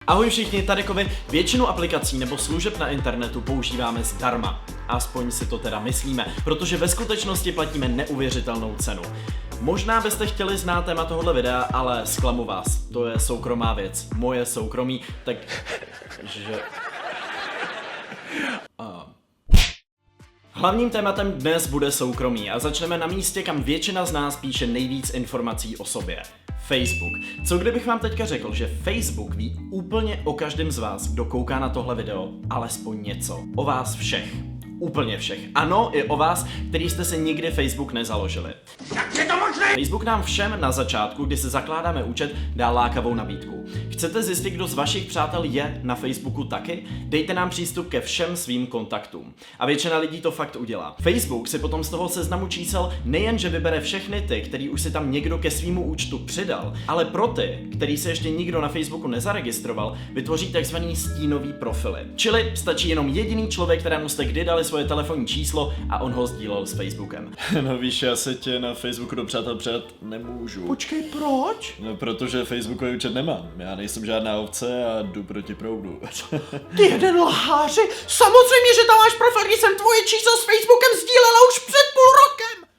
Ahoj všichni, Tadekovi, většinu aplikací nebo služeb na internetu používáme zdarma. Aspoň si to teda myslíme, protože ve skutečnosti platíme neuvěřitelnou cenu. Možná byste chtěli znát téma tohohle videa, ale zklamu vás, to je soukromá věc, moje soukromí, takže... Hlavním tématem dnes bude soukromí a začneme na místě, kam většina z nás píše nejvíc informací o sobě. Facebook. Co kdybych vám teďka řekl, že Facebook ví úplně o každém z vás, kdo kouká na tohle video, alespoň něco. O vás všech. Úplně všech. Ano, i o vás, který jste si nikdy Facebook nezaložili. Jak je to možné? Facebook nám všem na začátku, kdy se zakládáme účet, dá lákavou nabídku. Chcete zjistit, kdo z vašich přátel je na Facebooku taky? Dejte nám přístup ke všem svým kontaktům. A většina lidí to fakt udělá. Facebook si potom z toho seznamu čísel nejenže vybere všechny ty, který už si tam někdo ke svýmu účtu přidal, ale pro ty, který se ještě nikdo na Facebooku nezaregistroval, vytvoří takzvaný stínový profily. Čili stačí jenom jediný člověk, kterému jste kdy dali svoje telefonní číslo a on ho sdílel s Facebookem. No víš, já se tě na Facebooku do přátel přidat nemůžu. Počkej, proč? No protože Facebookový účet nemám. Já nejsem žádná ovce a jdu proti proudu. Ty jeden lháři! Samozřejmě, že tam máš profil, když jsem tvoje číslo s Facebookem sdílela už před půl rokem!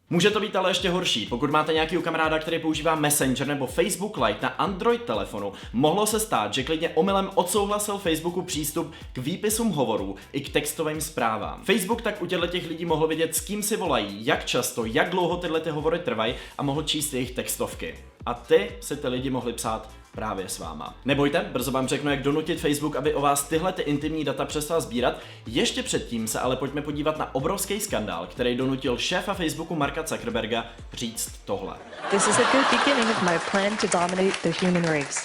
Může to být ale ještě horší. Pokud máte nějakýho kamaráda, který používá Messenger nebo Facebook Lite na Android telefonu, mohlo se stát, že klidně omylem odsouhlasil Facebooku přístup k výpisům hovorů i k textovým zprávám. Facebook tak u těch lidí mohl vidět, s kým si volají, jak často, jak dlouho tyhle hovory trvají a mohl číst jejich textovky. A ty si ty lidi mohli psát právě s váma. Nebojte, brzo vám řeknu, jak donutit Facebook, aby o vás tyhle intimní data přestal sbírat. Ještě předtím se ale pojďme podívat na obrovský skandál, který donutil šéfa Facebooku Marka Zuckerberga říct tohle. This is a good beginning of my plan to dominate the human race.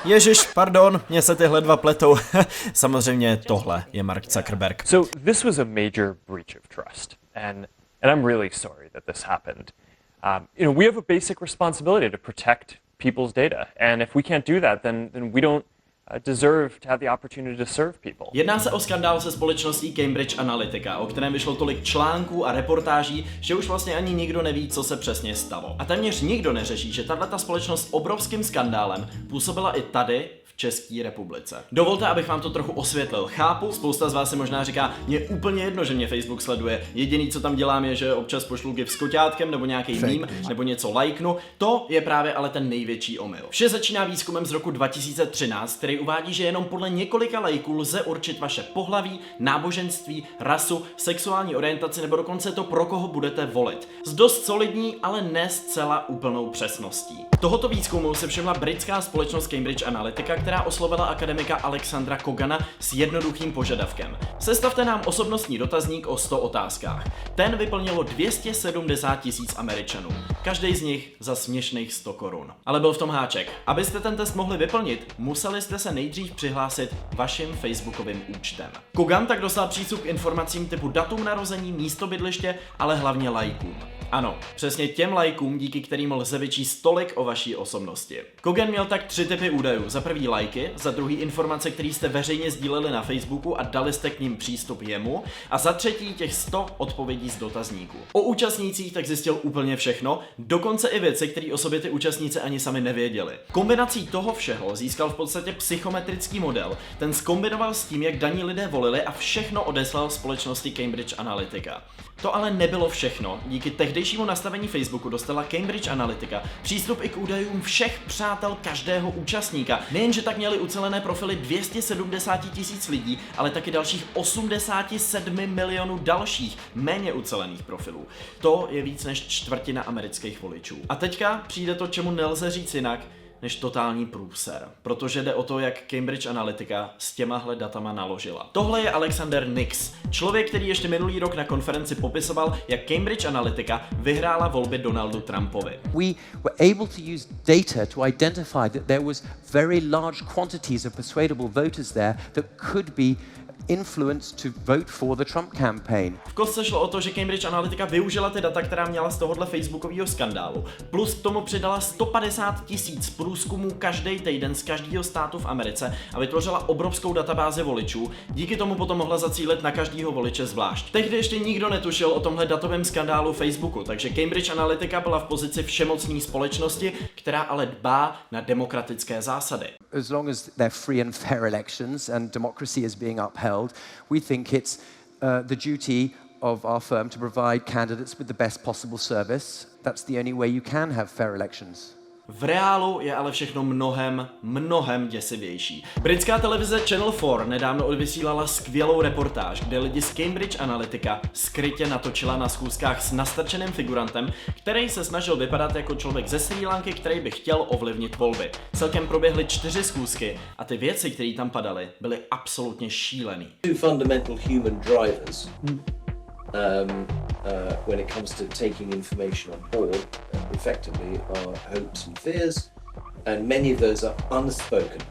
Ježiš, pardon, mě se tyhle dva pletou. Samozřejmě tohle je Mark Zuckerberg. So this was a major breach of trust, and I'm really sorry that this happened. We have a basic responsibility to protect people's data, and if we can't do that, then we don't deserve to have the opportunity to serve people. Jedná se o skandál se společností Cambridge Analytica, o kterém vyšlo tolik článků a reportáží, že už vlastně ani nikdo neví, co se přesně stalo. A téměř nikdo neřeší, že tato společnost obrovským skandálem působila i tady v České republice. Dovolte, abych vám to trochu osvětlil. Chápu, spousta z vás si možná říká, mě je úplně jedno, že mě Facebook sleduje. Jediný, co tam dělám, je, že občas pošlu gif s koťátkem nebo nějaký meme nebo něco lajknu. To je právě ale ten největší omyl. Vše začíná výzkumem z roku 2013, který uvádí, že jenom podle několika lajků lze určit vaše pohlaví, náboženství, rasu, sexuální orientaci nebo dokonce to, pro koho budete volit. S dost solidní, ale ne zcela úplnou přesností. Tohoto výzkumu se všimla britská společnost Cambridge Analytica, která oslovila akademika Alexandra Cogana s jednoduchým požadavkem. Sestavte nám osobnostní dotazník o 100 otázkách. Ten vyplnilo 270 000 Američanů. Každý z nich za směšných 100 korun. Ale byl v tom háček. Abyste ten test mohli vyplnit, museli jste se nejdřív přihlásit vaším Facebookovým účtem. Kogan tak dostal přístup k informacím typu datum narození, místo bydliště, ale hlavně lajkům. Ano, přesně těm lajkům, díky kterým lze vyčíst tolik o vaší osobnosti. Kogan měl tak 3 typy údajů. Za prvý lajky, za druhý informace, které jste veřejně sdíleli na Facebooku a dali jste k ním přístup jemu, a za třetí těch 100 odpovědí z dotazníku. O účastnících tak zjistil úplně všechno, dokonce i věci, které o sobě ty účastníci ani sami nevěděli. Kombinací toho všeho získal v podstatě psychometrický model. Ten zkombinoval s tím, jak daní lidé volili, a všechno odeslal společnosti Cambridge Analytica. To ale nebylo všechno. Díky tehdejšímu nastavení Facebooku dostala Cambridge Analytica přístup i k údajům všech přátel každého účastníka. Nejenže tak měli ucelené profily 270 000 lidí, ale taky dalších 87 milionů dalších méně ucelených profilů. To je víc než čtvrtina amerických voličů. A teďka přijde to, čemu nelze říct jinak než totální průser, protože jde o to, jak Cambridge Analytica s těmahle datama naložila. Tohle je Alexander Nix, člověk, který ještě minulý rok na konferenci popisoval, jak Cambridge Analytica vyhrála volby Donaldu Trumpovi. We were able to use data to identify that there was very large quantities of persuadable voters there that could be influence to vote for the Trump campaign. V kostce šlo o to, že Cambridge Analytica využila ty data, která měla z tohohle facebookového skandálu, plus k tomu přidala 150 000 průzkumů každý týden z každého státu v Americe a vytvořila obrovskou databázi voličů. Díky tomu potom mohla zacílit na každého voliče zvlášť. Tehdy ještě nikdo netušil o tomhle datovém skandálu Facebooku, takže Cambridge Analytica byla v pozici všemocné společnosti, která ale dbá na demokratické zásady. As long as they're free and fair elections and democracy is being upheld, we think it's the duty of our firm to provide candidates with the best possible service. That's the only way you can have fair elections. V reálu je ale všechno mnohem děsivější. Britská televize Channel 4 nedávno odvysílala skvělou reportáž, kde lidi z Cambridge Analytica skrytě natočila na schůzkách s nastrčeným figurantem, který se snažil vypadat jako člověk ze Srí Lanky, který by chtěl ovlivnit volby. Celkem proběhly 4 schůzky a ty věci, které tam padaly, byly absolutně šílený. Two fundamental human drivers when it comes to taking information on board effectively are hopes and fears, and many of those are unspoken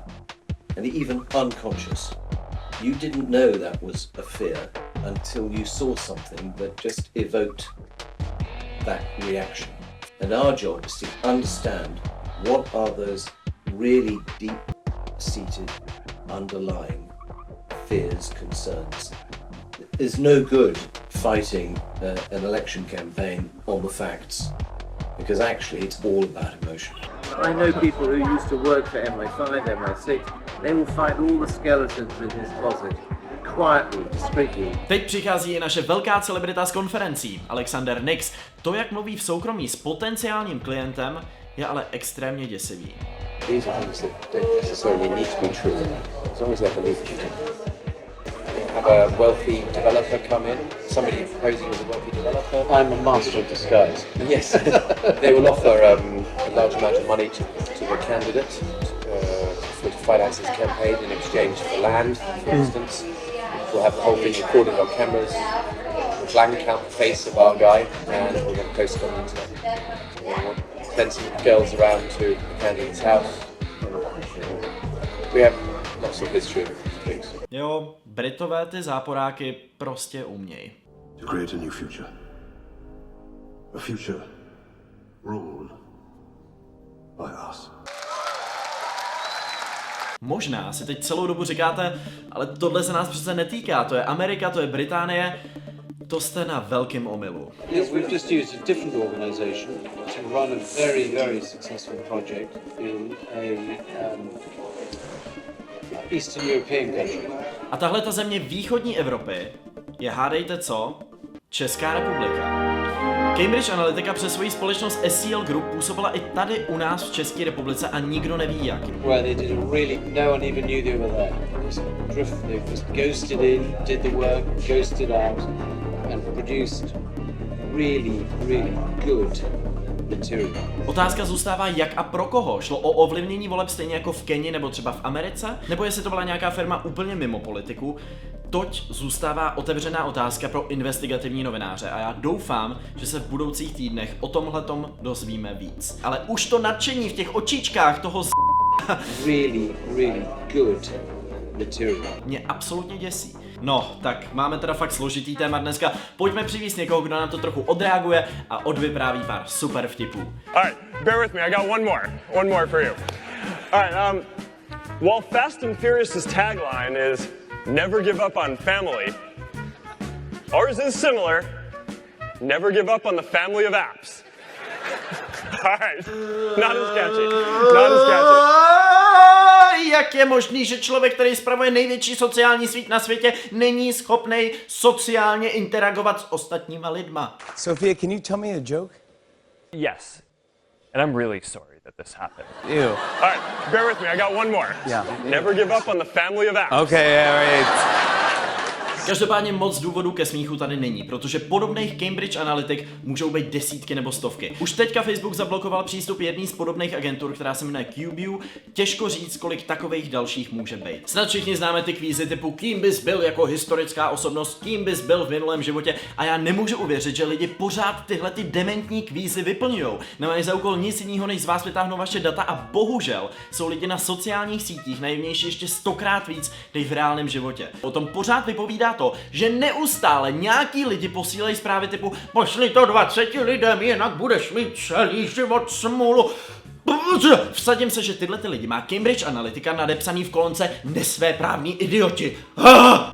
and even unconscious. You didn't know that was a fear until you saw something that just evoked that reaction. And our job is to understand what are those really deep-seated underlying fears, concerns. There's no good fighting an election campaign on the facts, because actually it's all about emotion. I know people who used to work for MI5, MI6. They will find all the skeletons in his closet, quietly, discreetly. Teď přichází i naše velká celebrita z konferencí, Alexander Nix. To, jak mluví v soukromí s potenciálním klientem, je ale extrémně děsivý. These are things that don't necessarily need to be true, as long as they're believed. Have a wealthy developer come in, somebody posing as a wealthy developer. I'm a master of disguise. Yes, they will offer a large amount of money to the candidate to finance his campaign in exchange for land, for instance. We'll have the whole thing recorded on cameras. We'll blank out the face of our guy and we're going to post it on the internet. We'll send some girls around to the candidate's house. We have lots of history of things. Jo, Britové ty záporáky prostě umějí. To create a new future. A future ruled by us. Možná si teď celou dobu říkáte, ale tohle se nás přece netýká, to je Amerika, to je Británie. To jste na velkém omylu. Yes, we've just used a different organization to run a very, very successful project in a Eastern European country. A tahle ta země východní Evropy je, hádejte co? Česká republika. Cambridge Analytica přes svoji společnost SCL Group působila i tady u nás v České republice a nikdo neví jak. Where they did a really, no one even knew they were there. They just ghosted in, did the work, ghosted out, and produced really, really good material. Otázka zůstává, jak a pro koho. Šlo o ovlivnění voleb stejně jako v Keni nebo třeba v Americe? Nebo jestli to byla nějaká firma úplně mimo politiku? Toť zůstává otevřená otázka pro investigativní novináře a já doufám, že se v budoucích týdnech o tomhletom dozvíme víc. Ale už to nadšení v těch očičkách toho really, really good material mě absolutně děsí. No, tak máme teda fakt složitý téma dneska. Pojďme přivést někoho, kdo nám to trochu odreaguje a odvypráví pár super vtipů. Alright, bear with me, I got one more for you. Alright, while Fast and Furious's tagline is never give up on family, ours is similar, never give up on the family of apps. Alright, not as catchy. Jak je možný, že člověk, který spravuje největší sociální síť na světě, není schopný sociálně interagovat s ostatníma lidma? Sophia, can you tell me a joke? Yes, and I'm really sorry that this happened. Ew. Alright, bear with me, I got one more. Yeah. Never give up on the family of apps. Okay, all right. Každopádně moc důvodů ke smíchu tady není, protože podobných Cambridge Analytic můžou být desítky nebo stovky. Už teďka Facebook zablokoval přístup jedné z podobných agentur, která se jmenuje QView. Těžko říct, kolik takových dalších může být. Snad všichni známe ty kvízy typu kým bys byl jako historická osobnost, kým bys byl v minulém životě a já nemůžu uvěřit, že lidi pořád tyhle ty dementní kvízy vyplňují. Nemají za úkol nic jiného, než z vás vytáhnout vaše data a bohužel jsou lidi na sociálních sítích naivnější ještě 100krát víc než v reálném životě. O tom pořád vypovídá to, že neustále nějaký lidi posílají zprávy typu pošli to 20 lidem, jinak budeš mít celý život smůlu. Vsadím se, že tyhle ty lidi má Cambridge Analytica nadepsaný v kolonce nesvéprávní idioti.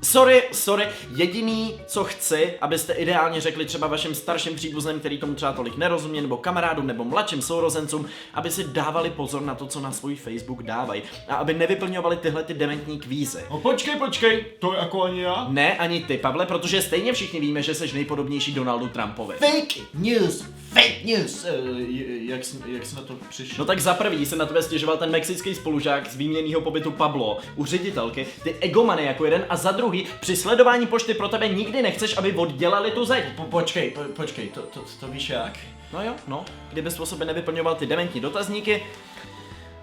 Sorry, jediný, co chci, abyste ideálně řekli třeba vašim starším příbuzným, který tomu třeba tolik nerozumí, nebo kamarádům, nebo mladším sourozencům, aby si dávali pozor na to, co na svůj Facebook dávají a aby nevyplňovali tyhle ty dementní kvízy. No počkej, to jako ani já? Ne, ani ty, Pavle, protože stejně všichni víme, že jsi nejpodobnější Donaldu Trumpovi. Fake news. Jak jsi na to přišel? No tak za prvý se na tebe stěžoval ten mexický spolužák z výměnného pobytu Pablo u ředitelky, ty egomany jako jeden, a za druhý při sledování pošty pro tebe nikdy nechceš, aby oddělali tu zeď. Počkej, to víš jak? No jo, no, kdybys o sobě nevyplňoval ty dementní dotazníky,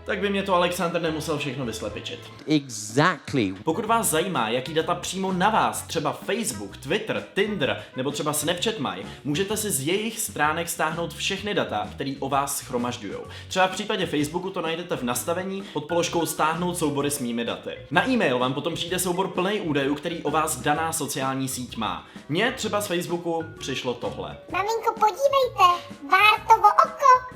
tak by mě to Alexander nemusel všechno vyslepičit. Exactly. Pokud vás zajímá, jaký data přímo na vás, třeba Facebook, Twitter, Tinder nebo třeba Snapchat mají, můžete si z jejich stránek stáhnout všechny data, které o vás shromažďují. Třeba v případě Facebooku to najdete v nastavení pod položkou stáhnout soubory s mými daty. Na e-mail vám potom přijde soubor plný údajů, který o vás daná sociální síť má. Mně třeba z Facebooku přišlo tohle. Maminko, podívejte, Vártovo oko.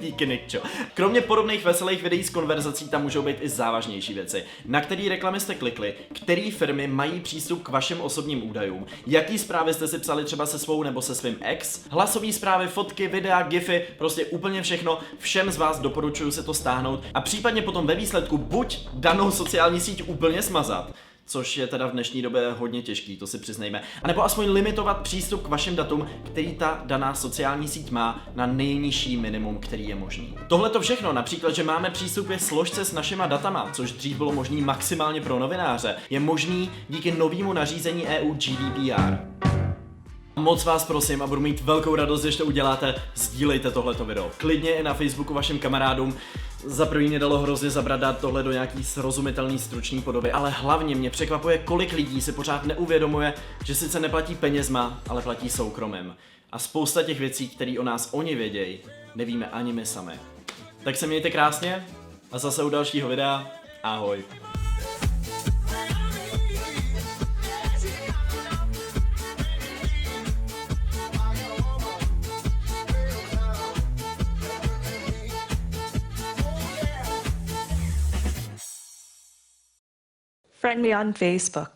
Díky, Nikčo. Kromě podobných veselých videí z konverzací tam můžou být i závažnější věci, na který reklamy jste klikli, který firmy mají přístup k vašim osobním údajům, jaký zprávy jste si psali třeba se svou nebo se svým ex, hlasové zprávy, fotky, videa, gify, prostě úplně všechno, všem z vás doporučuji si to stáhnout a případně potom ve výsledku buď danou sociální síť úplně smazat, což je teda v dnešní době hodně těžký, to si přiznejme. A nebo aspoň limitovat přístup k vašim datům, který ta daná sociální síť má, na nejnižší minimum, který je možný. Tohle to všechno, například, že máme přístup ke složce s našima datama, což dřív bylo možný maximálně pro novináře, je možný díky novému nařízení EU GDPR. Moc vás prosím a budu mít velkou radost, když to uděláte, sdílejte tohleto video. Klidně i na Facebooku vašim kamarádům. Za první mě dalo hrozně zabrat dát tohle do nějaký srozumitelný stručný podoby, ale hlavně mě překvapuje, kolik lidí si pořád neuvědomuje, že sice neplatí penězma, ale platí soukromím. A spousta těch věcí, které o nás oni vědějí, nevíme ani my sami. Tak se mějte krásně a zase u dalšího videa. Ahoj. Friend me on Facebook.